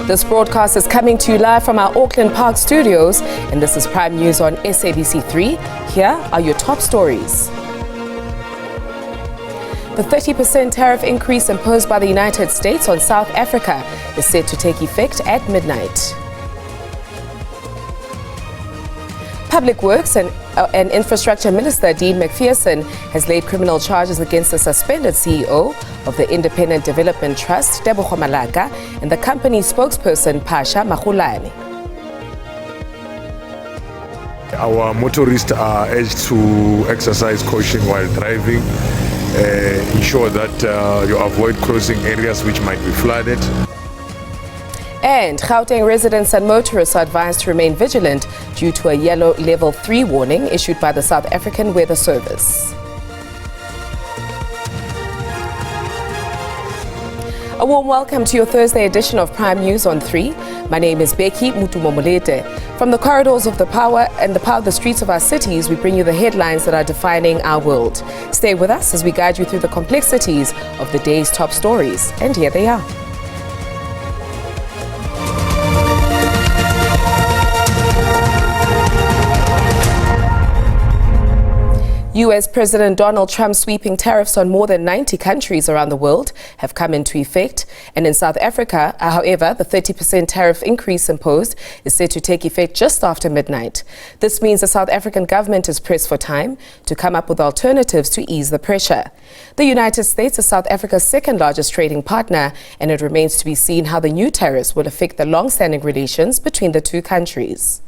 This broadcast is coming to you live from our Auckland Park studios, and this is Prime News on SABC 3. Here are your top stories. The 30% tariff increase imposed by the United States on South Africa is set to take effect at midnight. Public Works and Infrastructure Minister Dean McPherson has laid criminal charges against the suspended CEO of the Independent Development Trust, Tebogo Malaka, and the company's spokesperson, Pasha Magulane. Our motorists are urged to exercise caution while driving, ensure that you avoid crossing areas which might be flooded. And Gauteng residents and motorists are advised to remain vigilant due to a yellow level 3 warning issued by the South African Weather Service. A warm welcome to your Thursday edition of Prime News on 3. My name is Becky Mutumomolete. From the corridors of the power and the streets of our cities, we bring you the headlines that are defining our world. Stay with us as we guide you through the complexities of the day's top stories. And here they are. US President Donald Trump's sweeping tariffs on more than 90 countries around the world have come into effect. And in South Africa, however, the 30% tariff increase imposed is set to take effect just after midnight. This means the South African government is pressed for time to come up with alternatives to ease the pressure. The United States is South Africa's second largest trading partner, and it remains to be seen how the new tariffs will affect the long-standing relations between the two countries.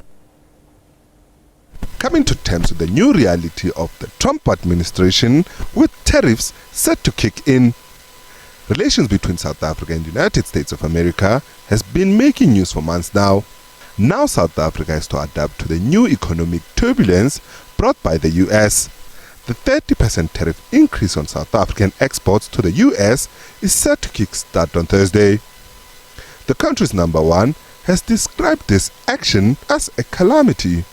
Coming to terms with the new reality of the Trump administration, with tariffs set to kick in. Relations between South Africa and the United States of America has been making news for months now. Now South Africa has to adapt to the new economic turbulence brought by the US. The 30% tariff increase on South African exports to the US is set to kickstart on Thursday. The country's number one has described this action as a calamity.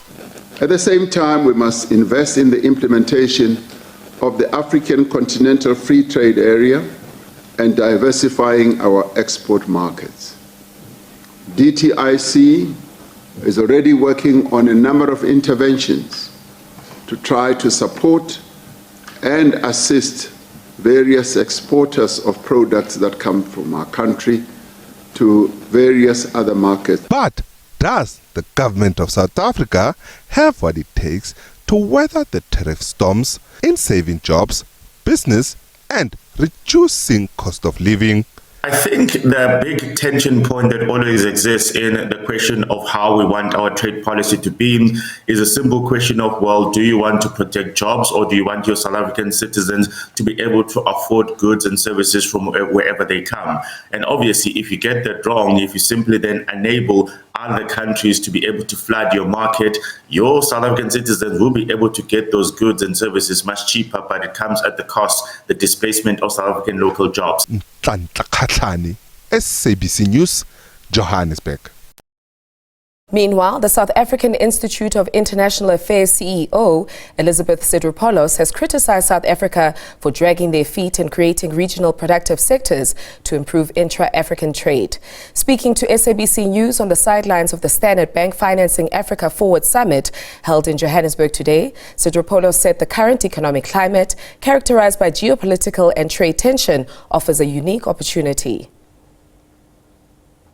At the same time, we must invest in the implementation of the African Continental Free Trade Area and diversifying our export markets. DTIC is already working on a number of interventions to try to support and assist various exporters of products that come from our country to various other markets. But does the government of South Africa have what it takes to weather the tariff storms in saving jobs, business, and reducing cost of living? I think the big tension point that always exists in the question of how we want our trade policy to be is a simple question of, well, do you want to protect jobs, or do you want your South African citizens to be able to afford goods and services from wherever they come? And obviously, if you get that wrong, if you simply then enable other countries to be able to flood your market, your South African citizens will be able to get those goods and services much cheaper, but it comes at the cost, the displacement of South African local jobs. SABC News, Johannesburg. Meanwhile, the South African Institute of International Affairs CEO, Elizabeth Sidropoulos, has criticized South Africa for dragging their feet in creating regional productive sectors to improve intra-African trade. Speaking to SABC News on the sidelines of the Standard Bank Financing Africa Forward Summit held in Johannesburg today, Sidropoulos said the current economic climate, characterized by geopolitical and trade tension, offers a unique opportunity.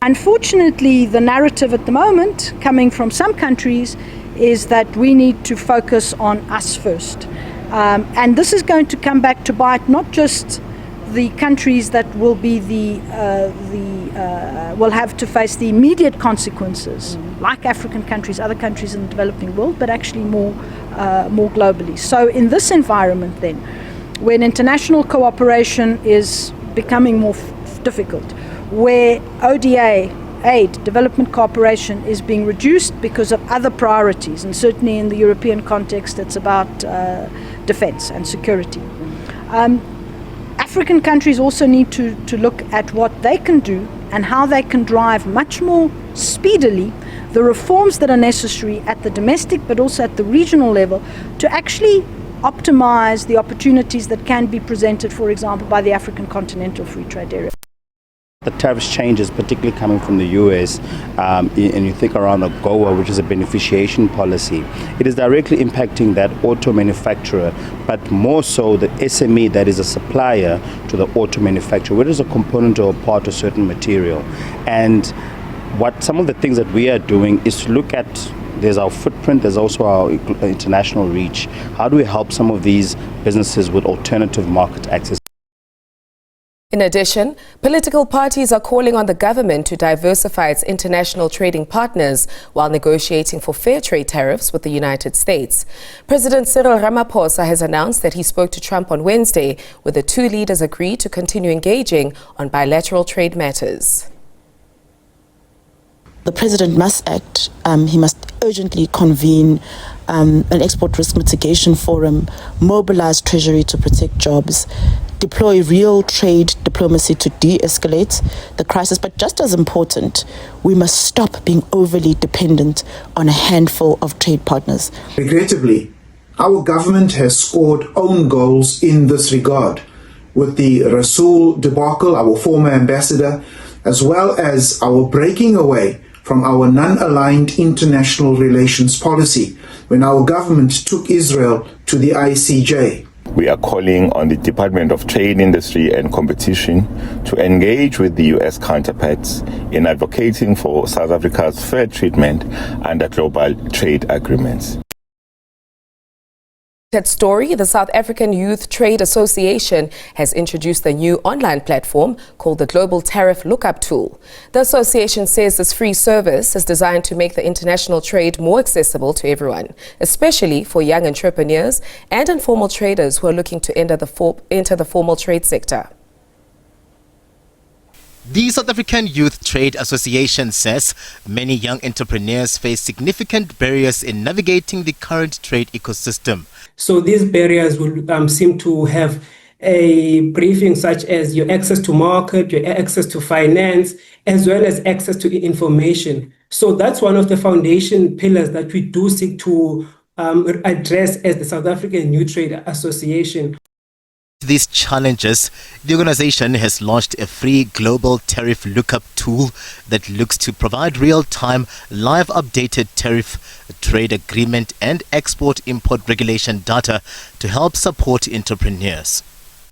Unfortunately, the narrative at the moment, coming from some countries, is that we need to focus on us first. And this is going to come back to bite not just the countries that will be will have to face the immediate consequences, like African countries, other countries in the developing world, but actually more globally. So in this environment then, when international cooperation is becoming more difficult, where ODA, aid, development cooperation, is being reduced because of other priorities, and certainly in the European context it's about defense and security. African countries also need to look at what they can do and how they can drive much more speedily the reforms that are necessary at the domestic but also at the regional level to actually optimize the opportunities that can be presented, for example, by the African Continental Free Trade Area. The tariffs changes, particularly coming from the US, and you think around the GOA, which is a beneficiation policy, it is directly impacting that auto manufacturer, but more so the SME that is a supplier to the auto manufacturer, whether it's a component or a part of certain material. And what some of the things that we are doing is to look at, there's our footprint, there's also our international reach. How do we help some of these businesses with alternative market access? In addition, political parties are calling on the government to diversify its international trading partners while negotiating for fair trade tariffs with the United States. President Cyril Ramaphosa has announced that he spoke to Trump on Wednesday, where the two leaders agreed to continue engaging on bilateral trade matters. The president must act. He must urgently convene an export risk mitigation forum, mobilize Treasury to protect jobs, deploy real trade diplomacy to de-escalate the crisis. But just as important, we must stop being overly dependent on a handful of trade partners. Regrettably, our government has scored own goals in this regard, with the Rasool debacle, our former ambassador, as well as our breaking away from our non-aligned international relations policy when our government took Israel to the ICJ. We are calling on the Department of Trade, Industry and Competition to engage with the US counterparts in advocating for South Africa's fair treatment under global trade agreements. That story, the South African Youth Trade Association has introduced a new online platform called the Global Tariff Lookup Tool. The association says this free service is designed to make the international trade more accessible to everyone, especially for young entrepreneurs and informal traders who are looking to enter the formal trade sector. The South African Youth Trade Association says many young entrepreneurs face significant barriers in navigating the current trade ecosystem. So these barriers will seem to have a briefing such as your access to market, your access to finance, as well as access to information. So that's one of the foundation pillars that we do seek to address as the South African Youth Trade Association. These challenges, the organization has launched a free global tariff lookup tool that looks to provide real-time, live updated tariff, trade agreement and export-import regulation data to help support entrepreneurs.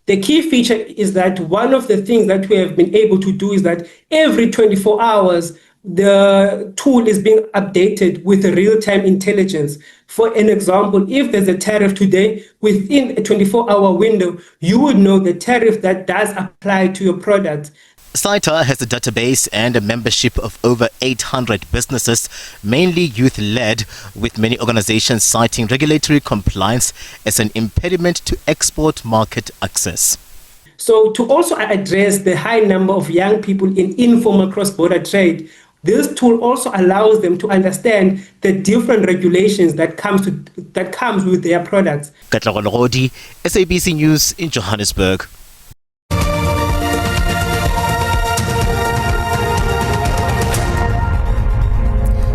The key feature is that one of the things that we have been able to do is that every 24 hours, the tool is being updated with real-time intelligence. For an example, if there's a tariff today, within a 24-hour window, you would know the tariff that does apply to your product. SITA has a database and a membership of over 800 businesses, mainly youth-led, with many organizations citing regulatory compliance as an impediment to export market access. So to also address the high number of young people in informal cross-border trade, this tool also allows them to understand the different regulations that comes with their products. SABC News in Johannesburg.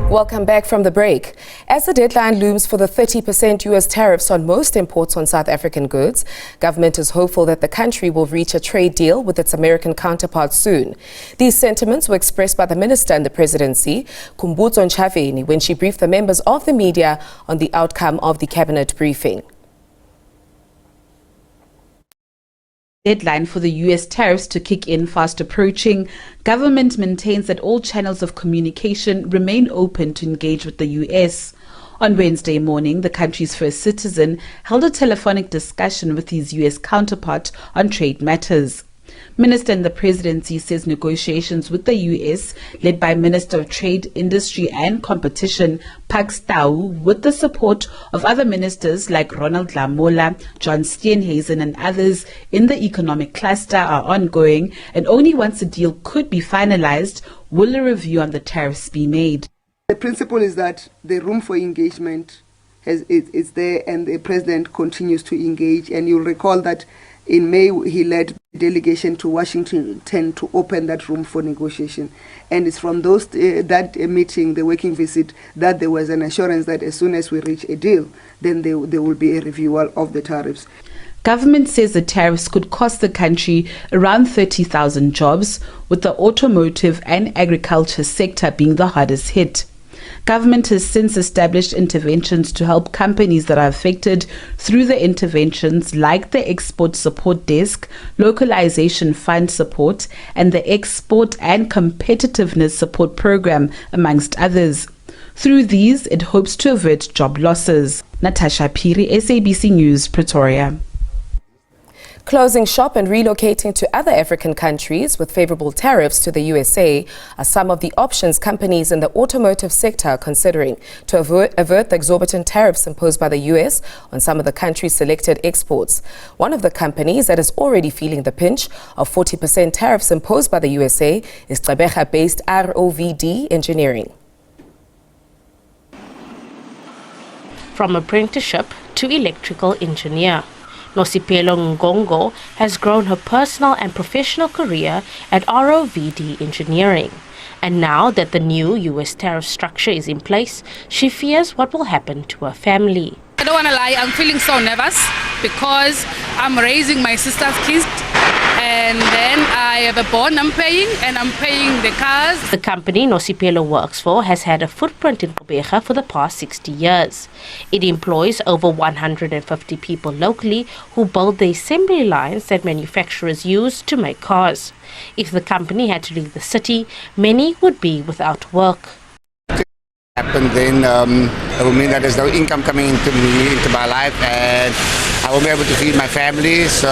Welcome back from the break. As the deadline looms for the 30% US tariffs on most imports on South African goods, government is hopeful that the country will reach a trade deal with its American counterparts soon. These sentiments were expressed by the minister in the presidency, Khumbudzo Ntshavheni, when she briefed the members of the media on the outcome of the cabinet briefing. Deadline for the US tariffs to kick in fast approaching, government maintains that all channels of communication remain open to engage with the US. On Wednesday morning, the country's first citizen held a telephonic discussion with his US counterpart on trade matters. Minister in the presidency says negotiations with the US, led by Minister of Trade, Industry and Competition, Pax Tau, with the support of other ministers like Ronald Lamola, John Steenhuisen and others in the economic cluster, are ongoing, and only once a deal could be finalized will a review on the tariffs be made. The principle is that the room for engagement is there, and the president continues to engage. And you'll recall that in May, he led a delegation to Washington to open that room for negotiation. And it's from that meeting, the working visit, that there was an assurance that as soon as we reach a deal, then there will be a review of the tariffs. Government says the tariffs could cost the country around 30,000 jobs, with the automotive and agriculture sector being the hardest hit. Government has since established interventions to help companies that are affected through the interventions like the Export Support Desk, Localization Fund Support, and the Export and Competitiveness Support Program, amongst others. Through these, it hopes to avert job losses. Natasha Piri, SABC News, Pretoria. Closing shop and relocating to other African countries with favorable tariffs to the USA are some of the options companies in the automotive sector are considering to avert the exorbitant tariffs imposed by the US on some of the country's selected exports. One of the companies that is already feeling the pinch of 40% tariffs imposed by the USA is Gqeberha-based ROVD Engineering. From apprenticeship to electrical engineer, Nosipelo Ngongo has grown her personal and professional career at ROVD Engineering. And now that the new US tariff structure is in place, she fears what will happen to her family. I don't want to lie, I'm feeling so nervous because I'm raising my sister's kids, and then I have a bond I'm paying, and I'm paying the cars. The company Nosipelo works for has had a footprint in Gqeberha for the past 60 years. It employs over 150 people locally who build the assembly lines that manufacturers use to make cars. If the company had to leave the city, many would be without work. Happen, then it will mean that there's no income coming into my life, and I won't be able to feed my family, so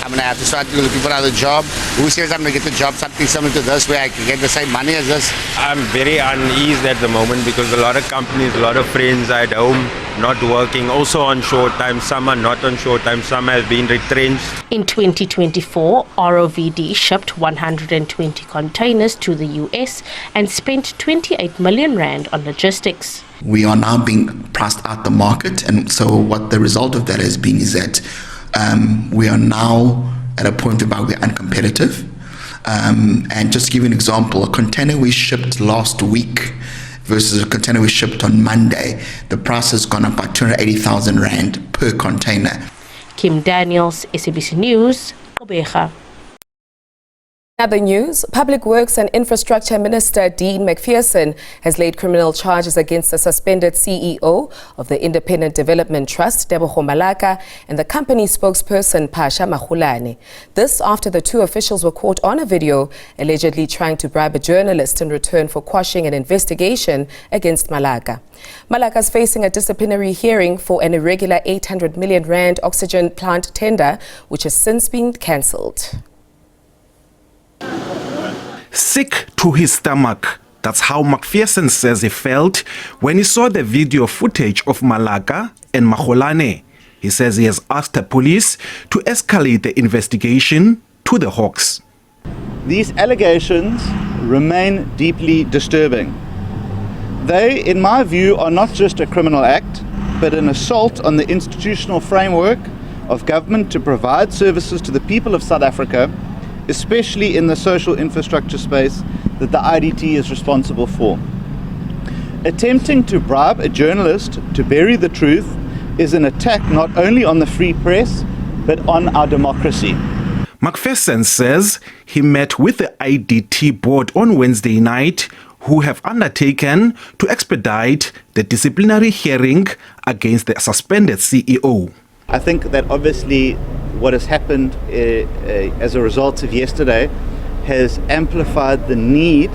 I'm going to have to start looking for another job. Who says I'm going to get a job, something similar to this, where I can get the same money as this? I'm very uneasy at the moment because a lot of companies, a lot of friends are at home, not working, also on short time. Some are not on short time, some have been retrenched. In 2024, ROVD shipped 120 containers to the US and spent 28 million rand on logistics. We are now being priced out the market, and so what the result of that has been is that we are now at a point where we're uncompetitive. And just to give you an example, a container we shipped last week versus a container we shipped on Monday, the price has gone up by 280,000 rand per container. Kim Daniels, SABC News, Gqeberha. Other news, Public Works and Infrastructure Minister Dean McPherson has laid criminal charges against the suspended CEO of the Independent Development Trust, Tebogo Malaka, and the company spokesperson, Pasha Mahulane. This after the two officials were caught on a video allegedly trying to bribe a journalist in return for quashing an investigation against Malaka. Malaka is facing a disciplinary hearing for an irregular 800 million rand oxygen plant tender, which has since been cancelled. Sick to his stomach. That's how McPherson says he felt when he saw the video footage of Malaka and Mahulane. He says he has asked the police to escalate the investigation to the Hawks. These allegations remain deeply disturbing. They, in my view, are not just a criminal act, but an assault on the institutional framework of government to provide services to the people of South Africa, especially in the social infrastructure space that the IDT is responsible for. Attempting to bribe a journalist to bury the truth is an attack not only on the free press, but on our democracy. McPherson says he met with the IDT board on Wednesday night, who have undertaken to expedite the disciplinary hearing against the suspended CEO. I think that obviously what has happened as a result of yesterday has amplified the need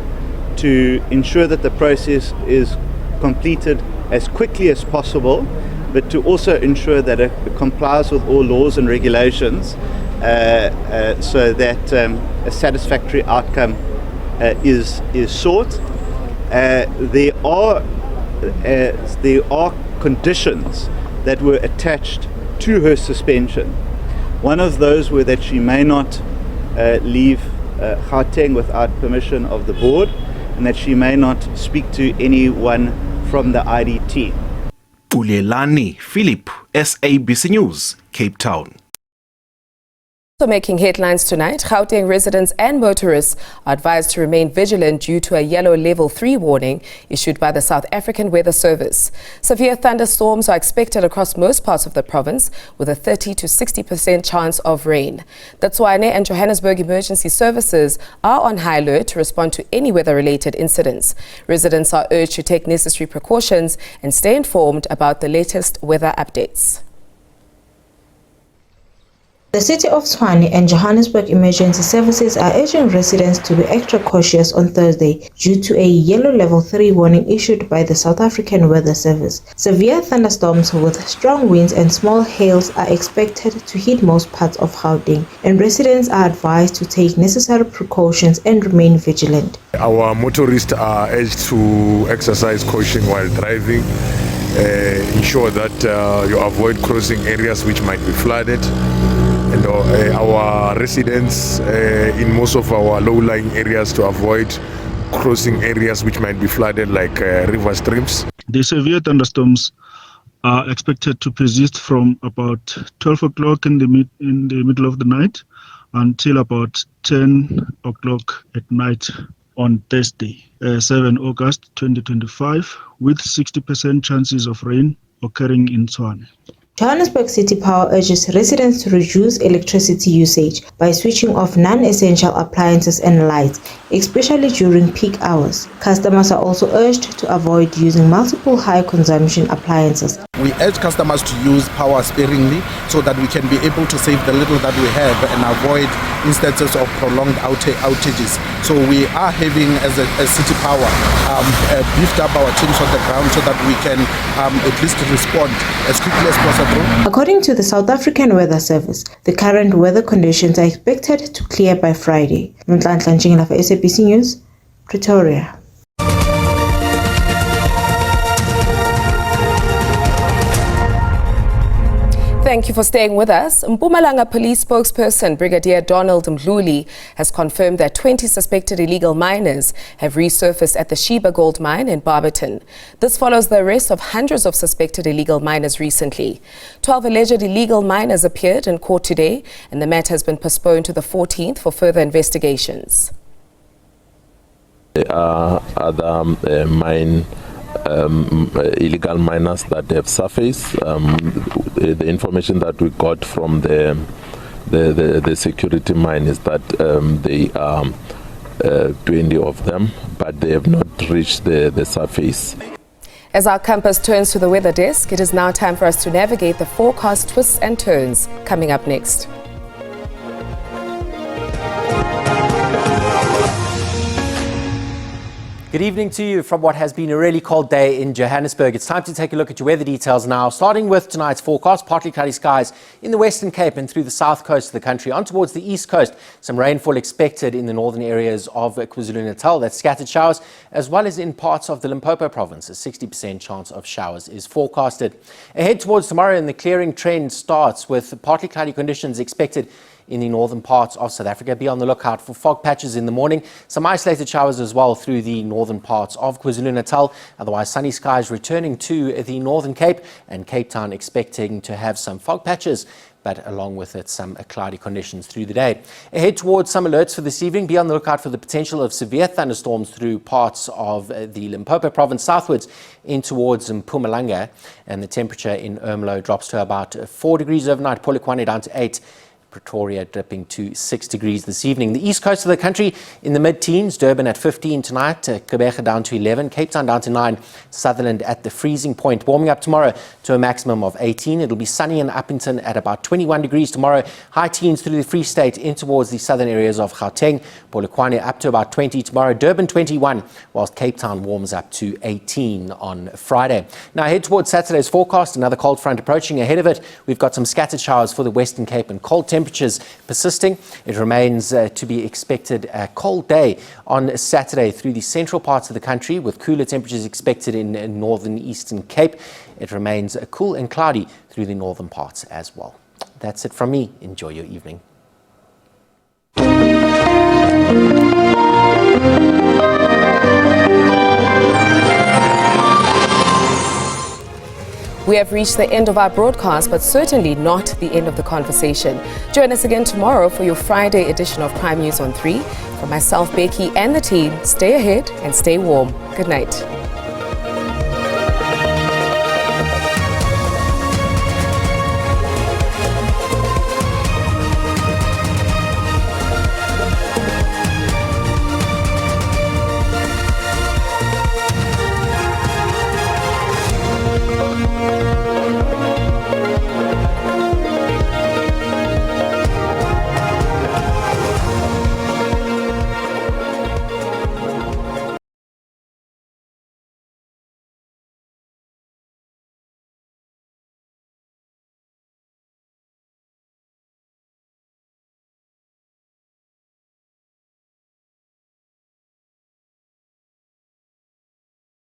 to ensure that the process is completed as quickly as possible, but to also ensure that it complies with all laws and regulations so that a satisfactory outcome is sought. There are conditions that were attached to her suspension. One of those were that she may not leave Gauteng without permission of the board, and that she may not speak to anyone from the IDT. Ulelani Philip, SABC News, Cape Town. Also making headlines tonight, Gauteng residents and motorists are advised to remain vigilant due to a yellow level 3 warning issued by the South African Weather Service. Severe thunderstorms are expected across most parts of the province with a 30 to 60% chance of rain. That's why Tshwane and Johannesburg emergency services are on high alert to respond to any weather-related incidents. Residents are urged to take necessary precautions and stay informed about the latest weather updates. The city of Tshwane and Johannesburg emergency services are urging residents to be extra cautious on Thursday due to a yellow level 3 warning issued by the South African Weather Service. Severe thunderstorms with strong winds and small hails are expected to hit most parts of Gauteng, and residents are advised to take necessary precautions and remain vigilant. Our motorists are urged to exercise caution while driving, ensure that you avoid crossing areas which might be flooded. And our residents in most of our low-lying areas to avoid crossing areas which might be flooded like river streams. The severe thunderstorms are expected to persist from about 12 o'clock in the middle of the night until about 10 o'clock at night on Thursday, 7 August 2025, with 60% chances of rain occurring in Tshwane. Johannesburg City Power urges residents to reduce electricity usage by switching off non-essential appliances and lights, especially during peak hours. Customers are also urged to avoid using multiple high-consumption appliances. We urge customers to use power sparingly so that we can be able to save the little that we have and avoid instances of prolonged outages. So we are having, as City Power, beefed up our teams on the ground so that we can at least respond as quickly as possible. According to the South African Weather Service, the current weather conditions are expected to clear by Friday. Nonhlanhla Njingela for SABC News, Pretoria. Thank you for staying with us. Mpumalanga Police spokesperson Brigadier Donald Mdluli has confirmed that 20 suspected illegal miners have resurfaced at the Sheba Gold Mine in Barberton. This follows the arrest of hundreds of suspected illegal miners recently. 12 alleged illegal miners appeared in court today, and the matter has been postponed to the 14th for further investigations. There are other illegal miners that have surfaced. The information that we got from the security mine is that they are 20 of them, but they have not reached the surface. As our campus turns to the weather desk, it is now time for us to navigate the forecast twists and turns. Coming up next. Good evening to you from what has been a really cold day in Johannesburg. It's time to take a look at your weather details now, starting with tonight's forecast. Partly cloudy skies in the Western Cape and through the south coast of the country. On towards the east coast, some rainfall expected in the northern areas of KwaZulu-Natal. That's scattered showers, as well as in parts of the Limpopo province. A 60% chance of showers is forecasted. Ahead towards tomorrow, and the clearing trend starts with partly cloudy conditions expected in the northern parts of South Africa. Be on the lookout for fog patches in the morning. Some isolated showers as well through the northern parts of KwaZulu-Natal. Otherwise, sunny skies returning to the Northern Cape, and Cape Town expecting to have some fog patches, but along with it, some cloudy conditions through the day. Ahead towards some alerts for this evening. Be on the lookout for the potential of severe thunderstorms through parts of the Limpopo province southwards in towards Mpumalanga. And the temperature in Ermelo drops to about 4 degrees overnight. Polokwane down to 8. Pretoria dipping to 6 degrees this evening. The east coast of the country in the mid-teens. Durban at 15 tonight. Gqeberha down to 11. Cape Town down to 9. Sutherland at the freezing point. Warming up tomorrow to a maximum of 18. It'll be sunny in Appington at about 21 degrees tomorrow. High teens through the Free State in towards the southern areas of Gauteng. Polokwane up to about 20 tomorrow. Durban 21, whilst Cape Town warms up to 18 on Friday. Now ahead towards Saturday's forecast. Another cold front approaching. Ahead of it, we've got some scattered showers for the Western Cape and cold temperatures persisting. It remains to be expected a cold day on Saturday through the central parts of the country, with cooler temperatures expected in northern Eastern Cape. It remains cool and cloudy through the northern parts as well. That's it from me. Enjoy your evening. We have reached the end of our broadcast, but certainly not the end of the conversation. Join us again tomorrow for your Friday edition of Prime News on 3. From myself, Becky, and the team, stay ahead and stay warm. Good night.